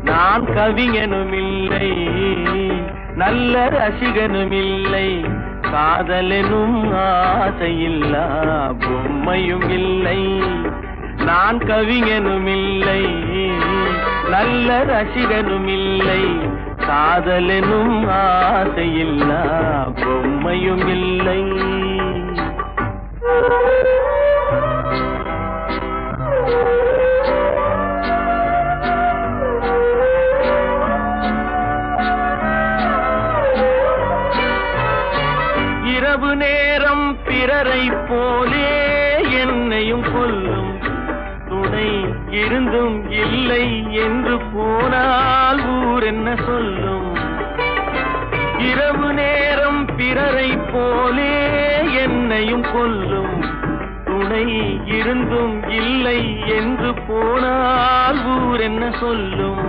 நான் கவிஞனுமில்லை, நல்ல ரசிகனுமில்லை, காதலெனும் ஆசையில்லா பொம்மையும் இல்லை. நான் கவிஞனுமில்லை, நல்ல ரசிகனுமில்லை, காதலெனும் ஆசையில்லா பொம்மையும் இல்லை. இரவு நேரம் பிறரை போலே என்னையும் கொல்லும், துணை இருந்தும் இல்லை என்று போனால் ஊர் என்ன சொல்லும். இரவு நேரம் பிறரை போலே என்னையும் கொல்லும், துணை இருந்தும் இல்லை என்று போனால் ஊர் என்ன சொல்லும்.